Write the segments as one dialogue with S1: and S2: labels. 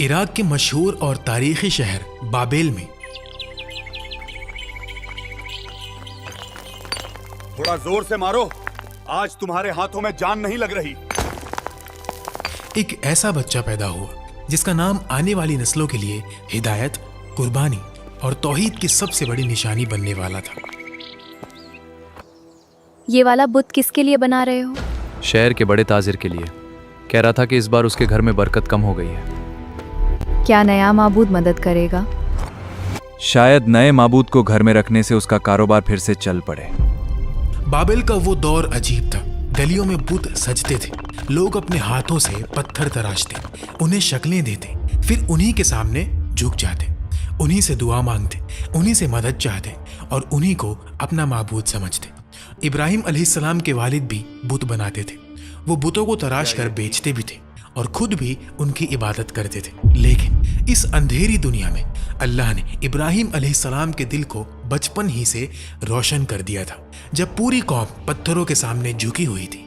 S1: Iraq के मशहूर और तारीखी शहर बाबेल में
S2: थोड़ा जोर से मारो, आज तुम्हारे हाथों में जान नहीं लग रही।
S1: एक ऐसा बच्चा पैदा हुआ जिसका नाम आने वाली नस्लों के लिए हिदायत, कुर्बानी और तौहीद की सबसे बड़ी निशानी बनने वाला था।
S3: ये वाला बुत किसके लिए बना रहे हो?
S4: शहर के बड़े ताजिर के लिए। कह रहा था कि इस बार उसके घर में बरकत कम हो गई है।
S3: क्या नया माबूद मदद करेगा?
S5: शायद नए माबूद को घर में रखने से उसका कारोबार फिर से चल पड़े।
S1: बाबेल का वो दौर अजीब था। गलियों में बुत सजते थे, लोग अपने हाथों से पत्थर तराशते, उन्हें शक्लें देते, फिर उन्हीं के सामने झुक जाते, उन्हीं से दुआ मांगते, उन्हीं से मदद चाहते और उन्हीं को अपना माबूद समझते। इब्राहिम अलैहिस्सलाम के वालिद भी बुत बनाते थे। वो बुतों को तराश कर बेचते भी थे और खुद भी उनकी इबादत करते थे। लेकिन इस अंधेरी दुनिया में अल्लाह ने इब्राहिम अलैहिस्सलाम के दिल को बचपन ही से रोशन कर दिया था। जब पूरी कौम पत्थरों के सामने झुकी हुई थी,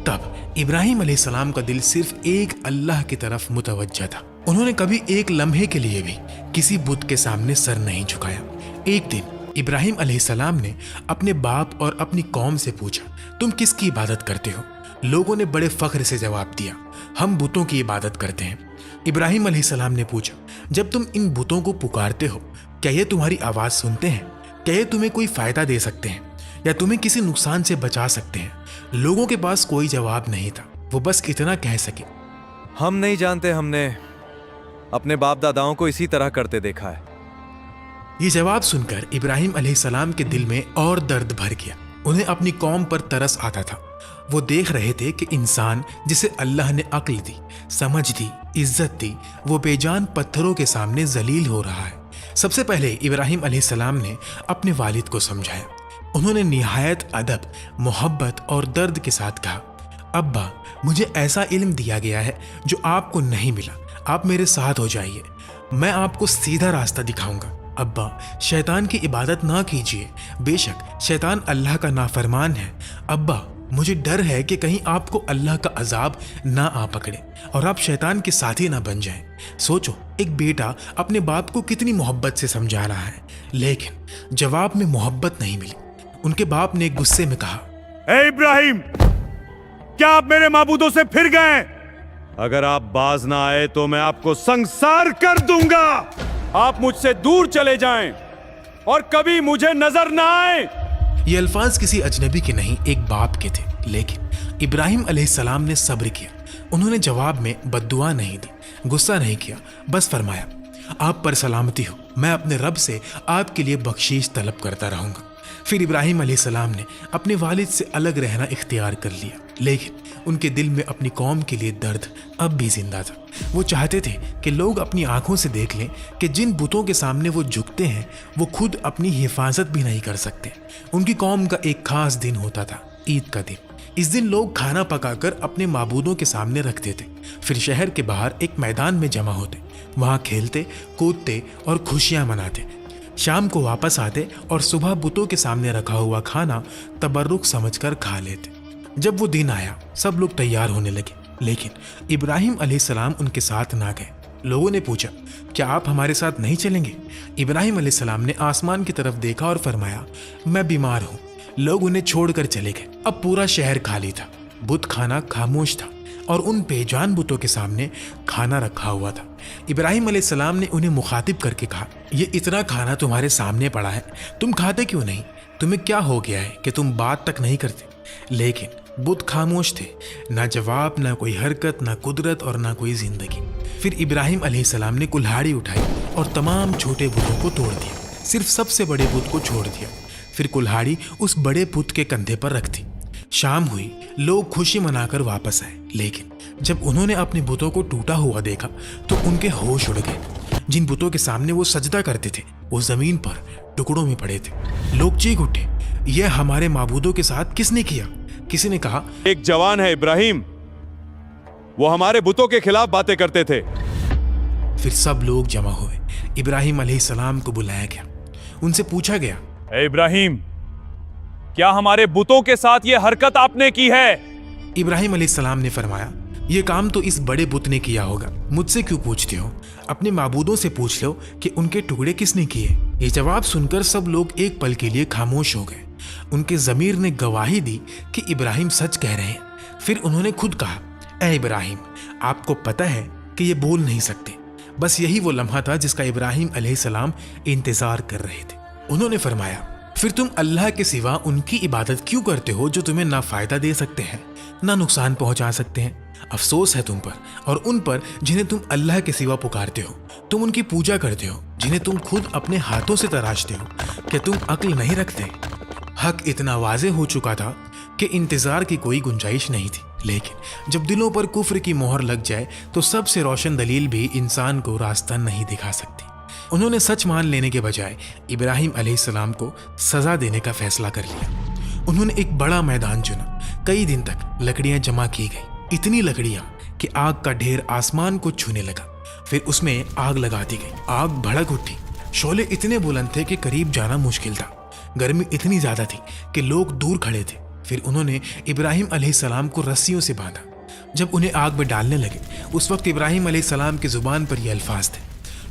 S1: तब इब्राहिम अलैहिस्सलाम का दिल सिर्फ एक अल्लाह की तरफ मुतवज्जा था। उन्होंने कभी एक लम्हे के लिए भी किसी बुत के सामने सर नहीं झुकाया। एक दिन इब्राहिम अलैहिस्सलाम ने अपने बाप और अपनी कौम से पूछा, तुम किसकी इबादत करते हो? लोगों ने बड़े फख्र से जवाब दिया, हम बुतों की इबादत करते हैं। इब्राहिम अलैहिस्सलाम ने पूछा, जब तुम इन बुतों को पुकारते हो, क्या ये तुम्हारी आवाज़ सुनते हैं? क्या ये तुम्हें कोई फ़ायदा दे सकते हैं या तुम्हें किसी नुकसान से बचा सकते हैं? लोगों के पास कोई जवाब नहीं था। वो बस इतना कह सके,
S5: हम नहीं जानते, हमने अपने बाप दादाओं को इसी तरह करते देखा है।
S1: ये जवाब सुनकर इब्राहिम अलैहिस्सलाम के दिल में और दर्द भर गया। उन्हें अपनी कौम पर तरस आता था। वो देख रहे थे कि इंसान जिसे अल्लाह ने अक्ल दी, समझ दी, इज्जत दी, वो बेजान पत्थरों के सामने जलील हो रहा है। सबसे पहले इब्राहिम अलैहिस्सलाम ने अपने वालिद को समझाया। उन्होंने निहायत अदब, मोहब्बत और दर्द के साथ कहा, अब्बा, मुझे ऐसा इल्म दिया गया है जो आपको नहीं मिला। आप मेरे साथ हो जाइए, मैं आपको सीधा रास्ता दिखाऊंगा। अब्बा, शैतान की इबादत ना कीजिए, बेशक शैतान अल्लाह का नाफरमान है। अब्बा, मुझे डर है कि कहीं आपको अल्लाह का अजाब ना आ पकड़े और आप शैतान के साथी ना बन जाएं। सोचो, एक बेटा अपने बाप को कितनी मोहब्बत से समझा रहा है, लेकिन जवाब में मोहब्बत नहीं मिली। उनके बाप ने गुस्से में कहा,
S2: ए इब्राहिम, क्या आप मेरे माबूदों से फिर गए? अगर आप बाज ना आए तो मैं आपको संसार कर दूंगा। आप मुझसे दूर चले जाएं और कभी मुझे नजर ना आए।
S1: ये अल्फाज किसी अजनबी के नहीं, एक बाप के थे। लेकिन इब्राहिम अलैहिस्सलाम ने सब्र किया। उन्होंने जवाब में बद्दुआ नहीं दी, गुस्सा नहीं किया, बस फरमाया, आप पर सलामती हो, मैं अपने रब से आपके लिए बख्शीश तलब करता रहूंगा। फिर इब्राहिम अलैहिस्सलाम ने अपने वालिद से अलग रहना इख्तियार कर लिया, लेकिन उनके दिल में अपनी कौम के लिए दर्द अब भी जिंदा था। वो चाहते थे कि लोग अपनी आंखों से देख लें कि जिन बुतों के सामने वो झुकते हैं, वो खुद अपनी हिफाजत भी नहीं कर सकते। उनकी कौम का एक खास दिन होता था, ईद का दिन। इस दिन लोग खाना पकाकर अपने माबूदों के सामने रखते थे, फिर शहर के बाहर एक मैदान में जमा होते, वहाँ खेलते, कूदते और खुशियाँ मनाते। शाम को वापस आते और सुबह बुतों के सामने रखा हुआ खाना तबर्रुक समझकर खा लेते। जब वो दिन आया, सब लोग तैयार होने लगे, लेकिन इब्राहिम अलैहिस्सलाम उनके साथ ना गए। लोगों ने पूछा, क्या आप हमारे साथ नहीं चलेंगे? इब्राहिम अलैहिस्सलाम ने आसमान की तरफ देखा और फरमाया, मैं बीमार हूँ। लोग उन्हें छोड़कर चले गए। अब पूरा शहर खाली था, बुत खाना खामोश था और उन बेजान बुतों के सामने खाना रखा हुआ था। इब्राहिम अलैहिस्सलाम ने उन्हें मुखातिब करके कहा, ये इतना खाना तुम्हारे सामने पड़ा है, तुम खाते क्यों नहीं? तुम्हें क्या हो गया है कि तुम बात तक नहीं करते? लेकिन बुत खामोश थे, ना जवाब, ना कोई हरकत, ना कुदरत और ना कोई जिंदगी। फिर इब्राहिम अलैहिस्सलाम ने कुल्हाड़ी उठाई और तमाम छोटे बुतों को तोड़ दिया, सिर्फ सबसे बड़े बुत को छोड़ दिया। फिर कुल्हाड़ी उस बड़े बुत के कंधे पर रख दी। शाम हुई, लोग खुशी मनाकर वापस आए, लेकिन जब उन्होंने अपने बुतों को टूटा हुआ देखा तो उनके होश उड़ गए। जिन बुतों के सामने वो सजदा करते थे, वो जमीन पर टुकड़ों में पड़े थे। लोग चीख उठे, यह हमारे माबूदों के साथ किसने किया? किसी ने कहा,
S2: एक जवान है इब्राहिम, वो हमारे बुतों के खिलाफ बातें करते थे।
S1: फिर सब लोग जमा हुए। इब्राहिम अलैहिस्सलाम को बुलाया गया। उनसे पूछा गया,
S2: ए इब्राहिम, क्या हमारे बुतों के साथ ये हरकत आपने की है?
S1: इब्राहिम अलैहिस्सलाम ने फरमाया, ये काम तो इस बड़े बुत ने किया होगा, मुझसे क्यों पूछते हो? अपने माबूदों से पूछ लो कि उनके टुकड़े किसने किए। ये जवाब सुनकर सब लोग एक पल के लिए खामोश हो गए। उनके ज़मीर ने गवाही दी कि इब्राहिम सच कह रहे हैं। फिर उन्होंने खुद कहा, ऐ इब्राहिम, आपको पता है कि ये बोल नहीं सकते। बस यही वो लम्हा था जिसका इब्राहिम अलैहिस्सलाम इंतजार कर रहे थे। उन्होंने फरमाया, फिर तुम अल्लाह के सिवा उनकी इबादत क्यों करते हो जो तुम्हें ना फायदा दे सकते हैं ना नुकसान पहुंचा सकते हैं? अफसोस है तुम पर और उन पर जिन्हें तुम अल्लाह के सिवा पुकारते हो। तुम उनकी पूजा करते हो जिन्हें तुम खुद अपने हाथों से तराशते हो। क्या तुम अक्ल नहीं रखते? हक इतना वाज़े हो चुका था कि इंतजार की कोई गुंजाइश नहीं थी। लेकिन जब दिलों पर कुफ्र की मोहर लग जाए तो सबसे रोशन दलील भी इंसान को रास्ता नहीं दिखा सकती। उन्होंने सच मान लेने के बजाय इब्राहिम अलैहिस्सलाम को सजा देने का फैसला कर लिया। उन्होंने एक बड़ा मैदान चुना। कई दिन तक लकड़ियां जमा की गई, इतनी लकड़ियां कि आग का ढेर आसमान को छूने लगा। फिर उसमें आग लगा दी गई। आग भड़क उठी। शोले इतने बुलंद थे कि करीब जाना मुश्किल था। गर्मी इतनी ज्यादा थी कि लोग दूर खड़े थे। फिर उन्होंने इब्राहिम अलैहिस्सलाम को रस्सियों से बांधा। जब उन्हें आग में डालने लगे उस वक्त इब्राहिम अलैहिस्सलाम की जुबान पर ये अल्फाज थे,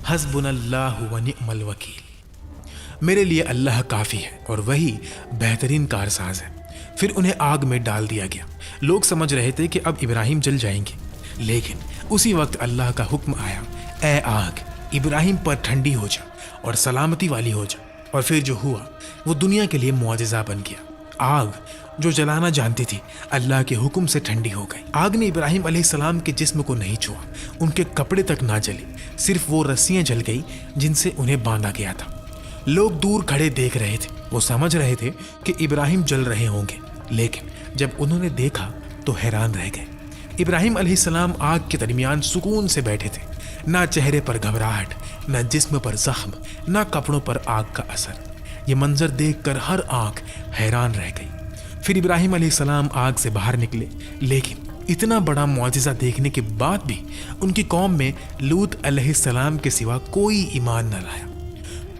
S1: हस्बुनल्लाहु व निअमल वकील। मेरे लिए अल्लाह काफ़ी है और वही बेहतरीन कारसाज है। फिर उन्हें आग में डाल दिया गया। लोग समझ रहे थे कि अब इब्राहिम जल जाएंगे, लेकिन उसी वक्त अल्लाह का हुक्म आया, ए आग, इब्राहिम पर ठंडी हो जा और सलामती वाली हो जा। और फिर जो हुआ वो दुनिया के लिए मुआजिज़ा बन गया। आग जो जलाना जानती थी अल्लाह के हुक्म से ठंडी हो गई। आग ने इब्राहिम अलैहिस्सलाम के जिस्म को नहीं छुआ, उनके कपड़े तक ना जले, सिर्फ वो रस्सियां जल गई जिनसे उन्हें बांधा गया था। लोग दूर खड़े देख रहे थे। वो समझ रहे थे कि इब्राहिम जल रहे होंगे, लेकिन जब उन्होंने देखा तो हैरान रह गए। इब्राहिम अलैहिस्सलाम आग के दरमियान सुकून से बैठे थे। ना चेहरे पर घबराहट, ना जिस्म पर जख्म, ना कपड़ों पर आग का असर। ये मंजर देखकर हर आंख हैरान रह गई। फिर इब्राहिम अलैहिस्सलाम आग से बाहर निकले, लेकिन इतना बड़ा मुआजिज़ा देखने के बाद भी उनकी कौम में लूत अलैहिस्सलाम के सिवा कोई ईमान न लाया।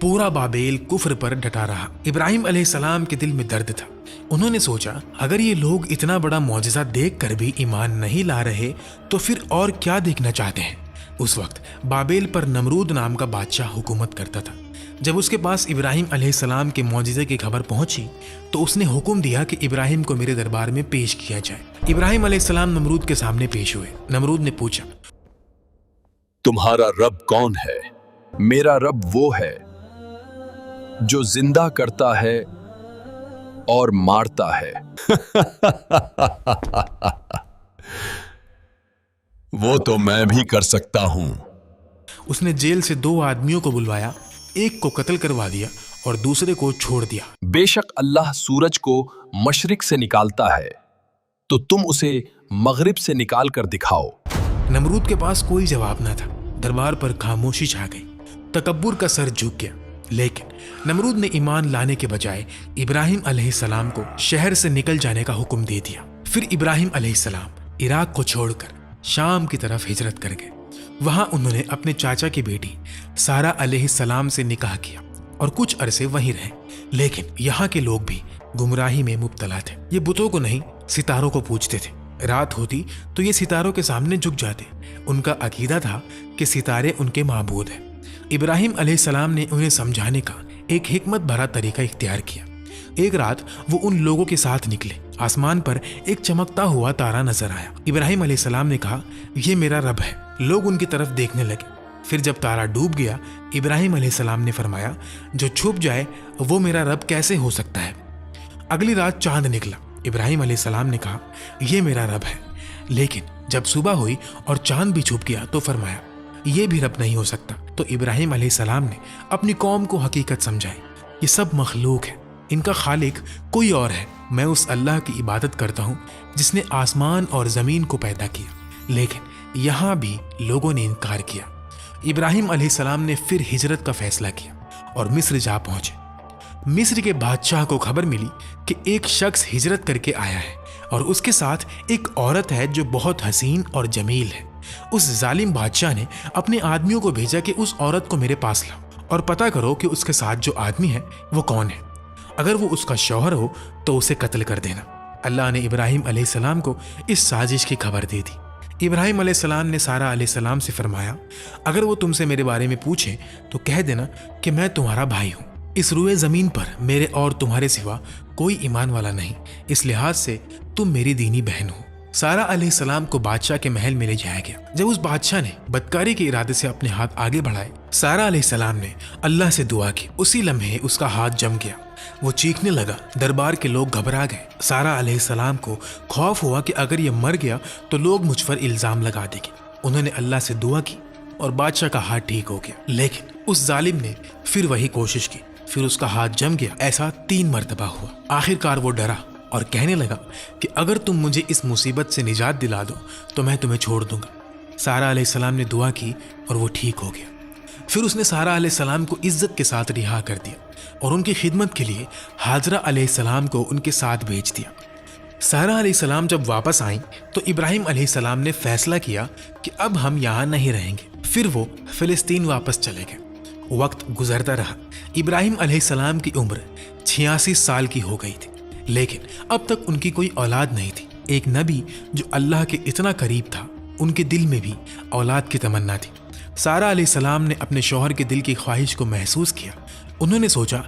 S1: पूरा बाबेल कुफ्र पर डटा रहा। इब्राहिम अलैहिस्सलाम के दिल में दर्द था। उन्होंने सोचा, अगर ये लोग इतना बड़ा मुआजिज़ा देख कर भी ईमान नहीं ला रहे तो फिर और क्या देखना चाहते हैं। उस वक्त बाबेल पर नमरूद नाम का बादशाह हुकूमत करता था। जब उसके पास इब्राहिम अलैहिस्सलाम के मुआजिज़े की खबर पहुंची तो उसने हुक्म दिया कि इब्राहिम को मेरे दरबार में पेश किया जाए। इब्राहिम अलैहिस्सलाम नमरूद के सामने पेश हुए। नमरूद ने पूछा,
S6: तुम्हारा रब कौन है? मेरा रब वो है जो जिंदा करता है और मारता है। वो तो मैं भी कर सकता हूं।
S1: उसने जेल से 2 आदमियों को बुलवाया, एक को कत्ल करवा दिया और दूसरे को छोड़ दिया।
S6: बेशक अल्लाह सूरज को मशरिक से निकालता है तो तुम उसे मगरिब से निकाल कर दिखाओ।
S1: नमरूद के पास कोई जवाब न था। दरबार पर खामोशी छा गई। तकब्बुर का सर झुक गया। लेकिन नमरूद ने ईमान लाने के बजाय इब्राहिम अलैहिस्सलाम को शहर से निकल जाने का हुक्म दे दिया। फिर इब्राहिम अलैहिस्सलाम इराक को छोड़कर शाम की तरफ हिजरत कर गए। वहां उन्होंने अपने चाचा की बेटी सारा अलैहिस्सलाम से निकाह किया और कुछ अरसे वहीं रहे। लेकिन यहाँ के लोग भी गुमराही में मुब्तला थे। ये बुतों को नहीं, सितारों को पूजते थे। रात होती तो ये सितारों के सामने झुक जाते। उनका अकीदा था कि सितारे उनके माबूद हैं। इब्राहिम अलैहिस्सलाम ने उन्हें समझाने का एक हिकमत भरा तरीका इख्तियार किया। एक रात वो उन लोगों के साथ निकले। आसमान पर एक चमकता हुआ तारा नजर आया। इब्राहिम अलैहिस्सलाम ने कहा, ये मेरा रब है। लोग उनकी तरफ देखने लगे। फिर जब तारा डूब गया, इब्राहिम अलैहिस्सलाम ने फरमाया, जो छुप जाए वो मेरा रब कैसे हो सकता है। अगली रात चांद निकला। इब्राहिम अलैहिस्सलाम ने कहा, यह मेरा रब है। लेकिन जब सुबह हुई और चांद भी छुप गया तो फरमाया, ये भी रब नहीं हो सकता। तो इब्राहिम अलैहिस्सलाम ने अपनी कौम को हकीकत समझाई, ये सब मखलूक है, इनका खालिक कोई और है। मैं उस अल्लाह की इबादत करता हूँ जिसने आसमान और ज़मीन को पैदा किया। लेकिन यहाँ भी लोगों ने इनकार किया। इब्राहिम अलैहिस्सलाम ने फिर हिजरत का फैसला किया और मिस्र जा पहुंचे। मिस्र के बादशाह को खबर मिली कि एक शख्स हिजरत करके आया है और उसके साथ एक औरत है जो बहुत हसीन और जमील है। उस जालिम बादशाह ने अपने आदमियों को भेजा कि उस औरत को मेरे पास लाओ और पता करो कि उसके साथ जो आदमी है वो कौन है। अगर वो उसका शौहर हो तो उसे कत्ल कर देना। अल्लाह ने इब्राहिम अलैहिस्सलाम को इस साजिश की खबर दे दी। ابراہیم علیہ السلام نے سارہ علیہ السلام سے فرمایا اگر وہ تم سے میرے بارے میں پوچھیں تو کہہ دینا کہ میں تمہارا بھائی ہوں. اس روئے زمین پر میرے اور تمہارے سوا کوئی ایمان والا نہیں، اس لحاظ سے تم میری دینی بہن ہو. سارہ علیہ السلام کو بادشاہ کے محل میں لے جایا گیا. جب اس بادشاہ نے بدکاری کے ارادے سے اپنے ہاتھ آگے بڑھائے، سارہ علیہ السلام نے اللہ سے دعا کی. اسی لمحے اس کا ہاتھ جم گیا، وہ چیخنے لگا. دربار کے لوگ گھبرا گئے. سارہ علیہ السلام کو خوف ہوا کہ اگر یہ مر گیا تو لوگ مجھ پر الزام لگا دیں گے. انہوں نے اللہ سے دعا کی اور بادشاہ کا ہاتھ ٹھیک ہو گیا. لیکن اس ظالم نے پھر وہی کوشش کی، پھر اس کا ہاتھ جم گیا. ایسا 3 مرتبہ ہوا. آخر کار وہ ڈرا اور کہنے لگا کہ اگر تم مجھے اس مصیبت سے نجات دلا دو تو میں تمہیں چھوڑ دوں گا. سارہ علیہ السلام نے دعا کی اور وہ ٹھیک ہو گیا. پھر اس نے سارہ علیہ السلام کو عزت کے ساتھ رہا کر دیا اور ان کی خدمت کے لیے حاجرہ علیہ السلام کو ان کے ساتھ بھیج دیا. سارہ علیہ السلام جب واپس آئیں تو ابراہیم علیہ السلام نے فیصلہ کیا کہ اب ہم یہاں نہیں رہیں گے. پھر وہ فلسطین واپس چلے گئے. وقت گزرتا رہا. ابراہیم علیہ السلام کی عمر 86 سال کی ہو گئی تھی، لیکن اب تک ان کی کوئی اولاد نہیں تھی. ایک نبی جو اللہ کے اتنا قریب تھا، ان کے دل میں بھی اولاد کی تمنا تھی. سارہ علیہ السلام نے اپنے شوہر کے دل کی خواہش کو محسوس کیا. انہوں نے سوچا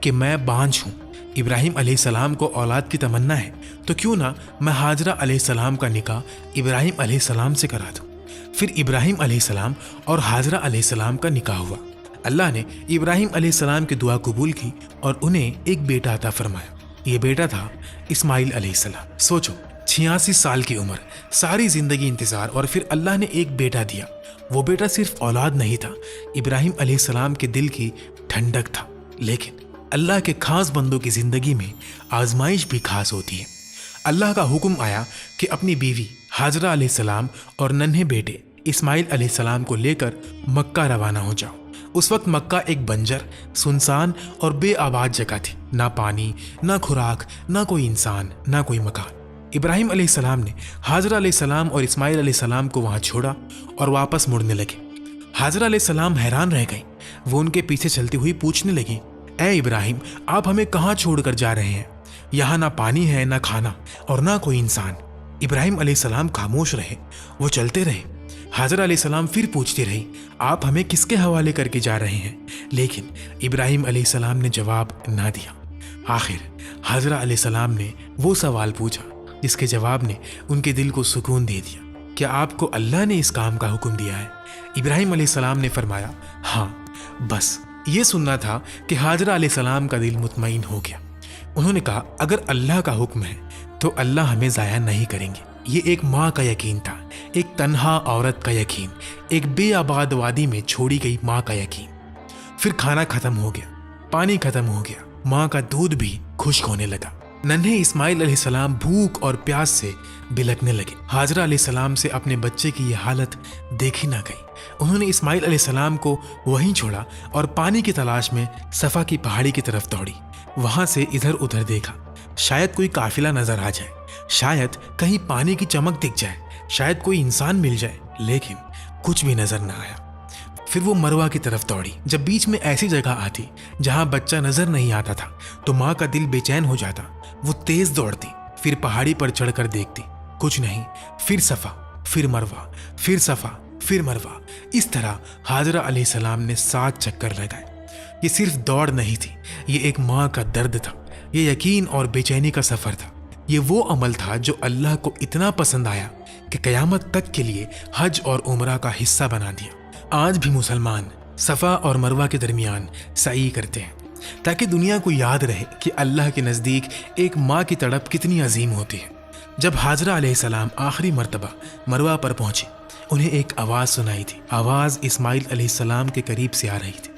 S1: کہ میں بانجھ ہوں، ابراہیم علیہ السلام کو اولاد کی تمنا ہے تو کیوں نہ میں حاجرہ علیہ السلام کا نکاح ابراہیم علیہ السلام سے کرا دوں. پھر ابراہیم علیہ السلام اور حاجرہ علیہ السلام کا نکاح ہوا. اللہ نے ابراہیم علیہ السلام کی دعا قبول کی اور انہیں ایک بیٹا عطا فرمایا. یہ بیٹا تھا اسماعیل علیہ السلام. سوچو، 86 سال کی عمر، ساری زندگی انتظار، اور پھر اللہ نے ایک بیٹا دیا. وہ بیٹا صرف اولاد نہیں تھا، ابراہیم علیہ السلام کے دل کی ٹھنڈک تھا. لیکن اللہ کے خاص بندوں کی زندگی میں آزمائش بھی خاص ہوتی ہے. اللہ کا حکم آیا کہ اپنی بیوی حاجرہ علیہ السلام اور ننھے بیٹے اسماعیل علیہ السلام کو لے کر مکہ روانہ ہو جاؤ. اس وقت مکہ ایک بنجر، سنسان اور بے آباد جگہ تھی. نہ پانی، نہ خوراک، نہ کوئی انسان، نہ کوئی مکان. ابراہیم علیہ السلام نے حاجرہ علیہ السلام اور اسماعیل علیہ السلام کو وہاں چھوڑا اور واپس مڑنے لگے. حاجرہ علیہ السلام حیران رہ گئیں. وہ ان کے پیچھے چلتی ہوئی پوچھنے لگیں، اے ابراہیم، آپ ہمیں کہاں چھوڑ کر جا رہے ہیں؟ یہاں نہ پانی ہے، نہ کھانا، اور نہ کوئی انسان. ابراہیم علیہ السلام خاموش رہے. وہ چلتے رہے. حاجرہ علیہ السلام پھر پوچھتی رہی، آپ ہمیں کس کے حوالے کر کے جا رہے ہیں؟ لیکن ابراہیم علیہ السلام نے جواب نہ دیا. آخر حاجرہ علیہ السلام نے وہ سوال پوچھا جس کے جواب نے ان کے دل کو سکون دے دیا. کیا آپ کو اللہ نے اس کام کا حکم دیا ہے؟ ابراہیم علیہ السلام نے فرمایا، ہاں. بس یہ سننا تھا کہ حاجرہ علیہ السلام کا دل مطمئن ہو گیا. انہوں نے کہا، اگر اللہ کا حکم ہے تو اللہ ہمیں ضائع نہیں کریں گے. یہ ایک ماں کا یقین تھا، ایک تنہا عورت کا یقین، ایک بے آباد وادی میں چھوڑی گئی ماں کا یقین. پھر کھانا ختم ہو گیا، پانی ختم ہو گیا، ماں کا دودھ بھی خشک ہونے لگا. ننھے اسماعیل علیہ السلام بھوک اور پیاس سے بلکنے لگے. حاجرہ علیہ السلام سے اپنے بچے کی یہ حالت دیکھی نہ گئی. انہوں نے اسماعیل علیہ السلام کو وہیں چھوڑا اور پانی کی تلاش میں صفا کی پہاڑی کی طرف دوڑی. وہاں سے ادھر ادھر دیکھا، شاید کوئی قافلہ نظر آ جائے، شاید کہیں پانی کی چمک دکھ جائے، شاید کوئی انسان مل جائے، لیکن کچھ بھی نظر نہ آیا. پھر وہ مروہ کی طرف دوڑی. جب بیچ میں ایسی جگہ آتی جہاں بچہ نظر نہیں آتا تھا تو ماں کا دل بے چین ہو جاتا. وہ تیز دوڑتی، پھر پہاڑی پر چڑھ کر دیکھتی، کچھ نہیں. پھر صفا، پھر مروہ، پھر صفا، پھر مروہ. اس طرح حاجرہ علیہ السلام نے 7 چکر لگائے. یہ صرف دوڑ نہیں تھی، یہ ایک ماں کا درد تھا، یہ یقین اور بے چینی کا سفر تھا. یہ وہ عمل تھا جو اللہ کو اتنا پسند آیا کہ قیامت تک کے لیے حج اور عمرہ کا حصہ بنا دیا. آج بھی مسلمان صفا اور مروہ کے درمیان سعی کرتے ہیں تاکہ دنیا کو یاد رہے کہ اللہ کے نزدیک ایک ماں کی تڑپ کتنی عظیم ہوتی ہے. جب حاجرہ علیہ السلام آخری مرتبہ مروہ پر پہنچے، انہیں ایک آواز سنائی تھی. آواز اسماعیل علیہ السلام کے قریب سے آ رہی تھی.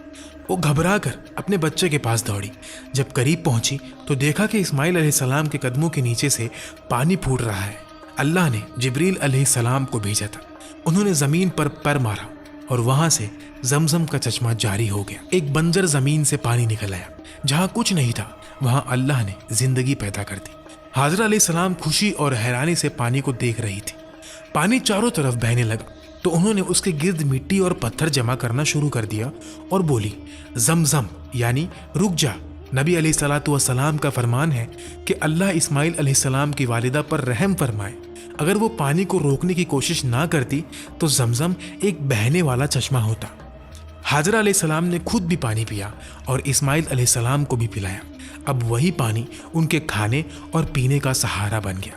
S1: وہ گھبرا کر اپنے بچے کے پاس دوڑی. جب قریب پہنچی تو دیکھا کہ اسماعیل علیہ السلام کے قدموں کے نیچے سے پانی پھوٹ رہا ہے. اللہ نے جبریل علیہ السلام کو بھیجا تھا. انہوں نے زمین پر پر مارا اور وہاں سے زمزم کا چشمہ جاری ہو گیا. ایک بنجر زمین سے پانی نکل آیا. جہاں کچھ نہیں تھا وہاں اللہ نے زندگی پیدا کر دی. حاجرہ علیہ السلام خوشی اور حیرانی سے پانی کو دیکھ رہی تھی. پانی چاروں طرف بہنے لگا تو انہوں نے اس کے گرد مٹی اور پتھر جمع کرنا شروع کر دیا اور بولی، زمزم یعنی رک جا. نبی علیہ السلام کا فرمان ہے کہ اللہ اسماعیل علیہ السلام کی والدہ پر رحم فرمائے. اگر وہ پانی کو روکنے کی کوشش نہ کرتی تو زمزم ایک بہنے والا چشمہ ہوتا۔ حاجرہ علیہ السلام نے خود بھی پانی پیا اور اسماعیل علیہ السلام کو بھی پلایا۔ اب وہی پانی ان کے کھانے اور پینے کا سہارا بن گیا۔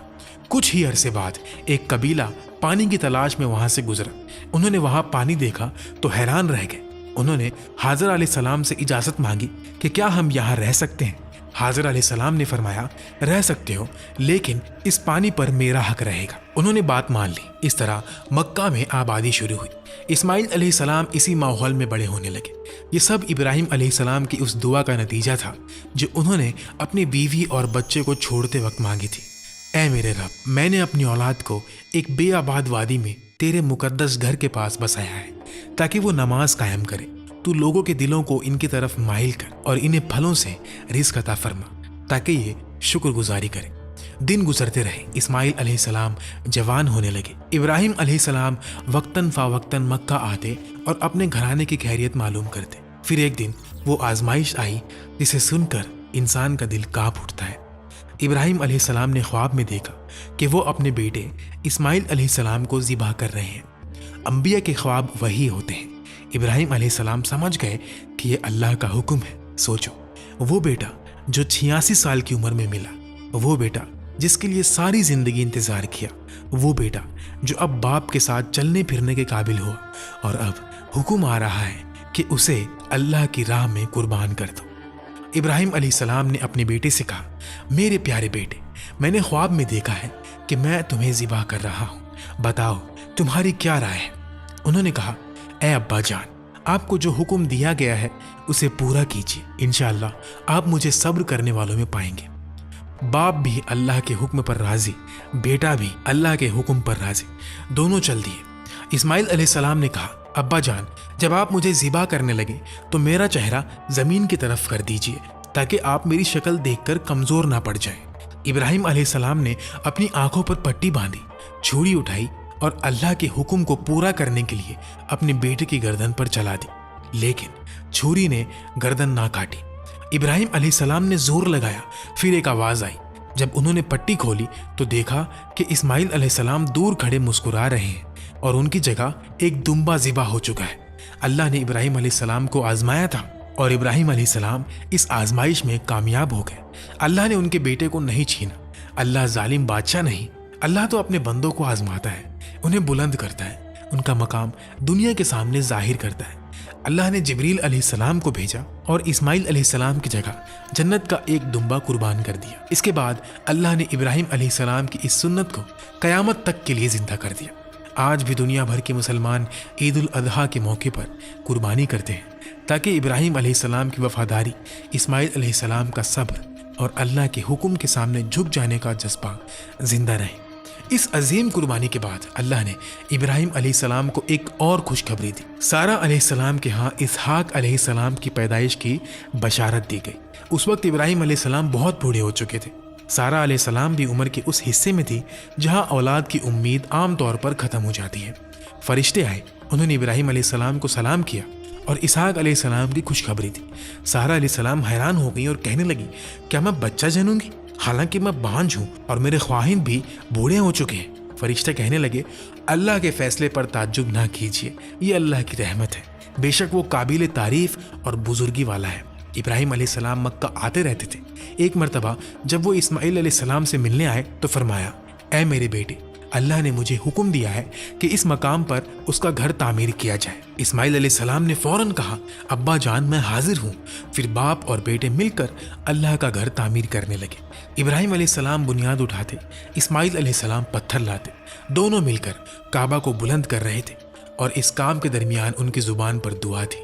S1: کچھ ہی عرصے بعد ایک قبیلہ پانی کی تلاش میں وہاں سے گزرا۔ انہوں نے وہاں پانی دیکھا تو حیران رہ گئے۔ انہوں نے حاجرہ علیہ السلام سے اجازت مانگی کہ کیا ہم یہاں رہ سکتے ہیں؟ حاجرہ علیہ السلام نے فرمایا، رہ سکتے ہو، لیکن اس پانی پر میرا حق رہے گا۔ انہوں نے بات مان لی۔ اس طرح مکہ میں آبادی شروع ہوئی۔ اسماعیل علیہ السلام اسی ماحول میں بڑے ہونے لگے۔ یہ سب ابراہیم علیہ السلام کی اس دعا کا نتیجہ تھا جو انہوں نے اپنی بیوی اور بچے کو چھوڑتے وقت مانگی تھی۔ اے میرے رب، میں نے اپنی اولاد کو ایک بے آباد وادی میں تیرے مقدس گھر کے پاس بسایا ہے تاکہ وہ نماز قائم کرے۔ تو لوگوں کے دلوں کو ان کی طرف مائل کر اور انہیں پھلوں سے رزق عطا فرما تاکہ یہ شکر گزاری کرے۔ دن گزرتے رہے۔ اسماعیل علیہ السلام جوان ہونے لگے۔ ابراہیم علیہ السلام وقتاً فوقتاً مکہ آتے اور اپنے گھرانے کی خیریت معلوم کرتے۔ پھر ایک دن وہ آزمائش آئی جسے سن کر انسان کا دل کانپ اٹھتا ہے۔ ابراہیم علیہ السلام نے خواب میں دیکھا کہ وہ اپنے بیٹے اسماعیل علیہ السلام کو ذبح کر رہے ہیں۔ انبیاء کے خواب وہی ہوتے ہیں۔ ابراہیم علیہ السلام سمجھ گئے کہ یہ اللہ کا حکم ہے۔ سوچو، وہ بیٹا جو 86 سال کی عمر میں ملا، وہ بیٹا جس کے لیے ساری زندگی انتظار کیا، وہ بیٹا جو اب باپ کے ساتھ چلنے پھرنے کے قابل ہوا، اور اب حکم آ رہا ہے کہ اسے اللہ کی راہ میں قربان کر دو۔ ابراہیم علیہ السلام نے اپنے بیٹے سے کہا، میرے پیارے بیٹے، میں نے خواب میں دیکھا ہے کہ میں تمہیں ذبح کر رہا ہوں، بتاؤ تمہاری کیا رائے ہے؟ انہوں نے کہا، اے ابا جان، آپ کو جو حکم دیا گیا ہے اسے پورا کیجیے، انشاءاللہ آپ مجھے صبر کرنے والوں میں پائیں گے۔ باپ بھی اللہ کے حکم پر راضی، بیٹا بھی اللہ کے حکم پر راضی، دونوں چل دیے۔ اسماعیل علیہ السلام نے کہا، ابا جان، جب آپ مجھے ذبح کرنے لگے تو میرا چہرہ زمین کی طرف کر دیجیے تاکہ آپ میری شکل دیکھ کر کمزور نہ پڑ جائیں۔ ابراہیم علیہ السلام نے اپنی آنکھوں پر پٹی باندھی، چھری اٹھائی اور اللہ کے حکم کو پورا کرنے کے لیے اپنے بیٹے کی گردن پر چلا دی، لیکن چھری نے گردن نہ کاٹی۔ ابراہیم علیہ السلام نے زور لگایا، پھر ایک آواز آئی۔ جب انہوں نے پٹی کھولی تو دیکھا کہ اسماعیل علیہ السلام دور کھڑے مسکرا رہے ہیں اور ان کی جگہ ایک دمبا ذبح ہو چکا ہے۔ اللہ نے ابراہیم علیہ السلام کو آزمایا تھا اور ابراہیم علیہ السلام اس آزمائش میں کامیاب ہو گئے۔ اللہ نے ان کے بیٹے کو نہیں چھینا۔ اللہ ظالم بادشاہ نہیں، اللہ تو اپنے بندوں کو آزماتا ہے، انہیں بلند کرتا ہے، ان کا مقام دنیا کے سامنے ظاہر کرتا ہے۔ اللہ نے جبریل علیہ السلام کو بھیجا اور اسماعیل علیہ السلام کی جگہ جنت کا ایک دمبا قربان کر دیا۔ اس کے بعد اللہ نے ابراہیم علیہ السلام کی اس سنت کو قیامت تک کے لیے زندہ کر دیا۔ آج بھی دنیا بھر کے مسلمان عید الاضحیٰ کے موقع پر قربانی کرتے ہیں تاکہ ابراہیم علیہ السلام کی وفاداری، اسماعیل علیہ السلام کا صبر اور اللہ کے حکم کے سامنے جھک جانے کا جذبہ زندہ رہے۔ اس عظیم قربانی کے بعد اللہ نے ابراہیم علیہ السلام کو ایک اور خوشخبری دی۔ سارہ علیہ السلام کے ہاں اسحاق علیہ السلام کی پیدائش کی بشارت دی گئی۔ اس وقت ابراہیم علیہ السلام بہت بوڑھے ہو چکے تھے۔ سارہ علیہ السلام بھی عمر کے اس حصے میں تھی جہاں اولاد کی امید عام طور پر ختم ہو جاتی ہے۔ فرشتے آئے، انہوں نے ابراہیم علیہ السلام کو سلام کیا اور اسحاق علیہ السلام کی خوشخبری دی۔ سارہ علیہ السلام حیران ہو گئی اور کہنے لگی، کیا میں بچہ جنوں گی؟ حالانکہ میں بانجھ ہوں اور میرے خواہند بھی بوڑھے ہو چکے ہیں۔ فرشتے کہنے لگے، اللہ کے فیصلے پر تعجب نہ کیجیے، یہ اللہ کی رحمت ہے، بے شک وہ قابل تعریف اور بزرگی والا ہے۔ ابراہیم علیہ السلام مکہ آتے رہتے تھے۔ ایک مرتبہ جب وہ اسماعیل علیہ السلام سے ملنے آئے تو فرمایا، اے میرے بیٹے، اللہ نے مجھے حکم دیا ہے کہ اس مقام پر اس کا گھر تعمیر کیا جائے۔ اسماعیل علیہ السلام نے فوراً کہا، ابا جان میں حاضر ہوں۔ پھر باپ اور بیٹے مل کر اللہ کا گھر تعمیر کرنے لگے۔ ابراہیم علیہ السلام بنیاد اٹھاتے، اسماعیل علیہ السلام پتھر لاتے، دونوں مل کر کعبہ کو بلند کر رہے تھے اور اس کام کے درمیان ان کی زبان پر دعا تھی،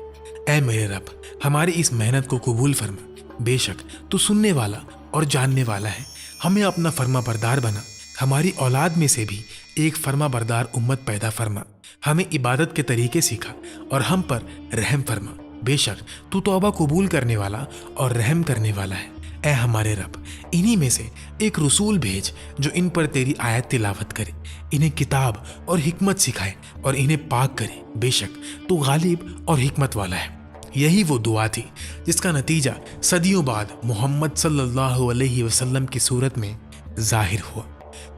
S1: اے میرے رب، ہماری اس محنت کو قبول فرما، بے شک تو سننے والا اور جاننے والا ہے، ہمیں اپنا فرما بردار بنا، ہماری اولاد میں سے بھی ایک فرما بردار امت پیدا فرما، ہمیں عبادت کے طریقے سکھا اور ہم پر رحم فرما، بے شک تو توبہ قبول کرنے والا اور رحم کرنے والا ہے۔ اے ہمارے رب، انہی میں سے ایک رسول بھیج جو ان پر تیری آیت تلاوت کرے، انہیں کتاب اور حکمت سکھائے اور انہیں پاک کرے، بے شک تو غالب اور حکمت والا ہے۔ یہی وہ دعا تھی جس کا نتیجہ صدیوں بعد محمد صلی اللہ علیہ وسلم کی صورت میں ظاہر ہوا۔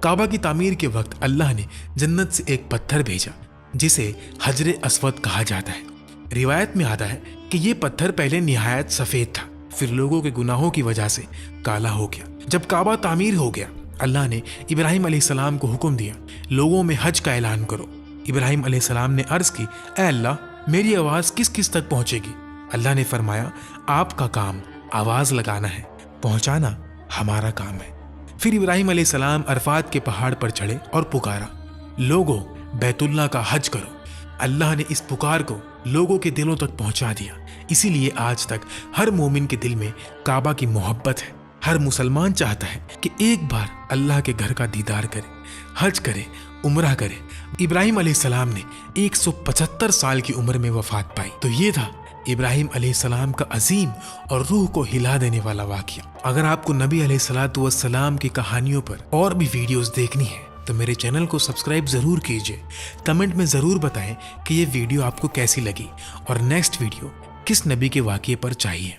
S1: काबा की तामीर के वक्त अल्लाह ने जन्नत से एक पत्थर भेजा जिसे हजरे अस्वद कहा जाता है। रिवायत में आता है कि ये पत्थर पहले निहायत सफेद था, फिर लोगों के गुनाहों की वजह से काला हो गया। जब काबा तामीर हो गया, अल्लाह ने इब्राहिम अलैहिस्सलाम को हुक्म दिया, लोगों में हज का ऐलान करो। इब्राहिम अलैहिस्सलाम ने अर्ज की, ऐ अल्लाह, मेरी आवाज़ किस किस तक पहुंचेगी? अल्लाह ने फरमाया, आपका काम आवाज़ लगाना है, पहुंचाना हमारा काम है। फिर इब्राहिम अलैहिस्सलाम अरफात के पहाड़ पर चढ़े और पुकारा, लोगों बैतुल्लाह का हज करो। अल्लाह ने इस पुकार को लोगों के दिलों तक पहुंचा दिया। इसीलिए आज तक हर मोमिन के दिल में काबा की मोहब्बत है। हर मुसलमान चाहता है कि एक बार अल्लाह के घर का दीदार करे, हज करे, उम्रा करे। इब्राहिम अलैहिस्सलाम ने 175 साल की उम्र में वफात पाई। तो ये था इब्राहिम अलैहिस्सलाम का अजीम और रूह को हिला देने वाला वाक़या। अगर आपको नबी अलैहिस्सलातु वस्सलाम की कहानियों पर और भी वीडियोस देखनी है तो मेरे चैनल को सब्सक्राइब ज़रूर कीजिए। कमेंट में ज़रूर बताएं कि ये वीडियो आपको कैसी लगी और नेक्स्ट वीडियो किस नबी के वाक़ये पर चाहिए।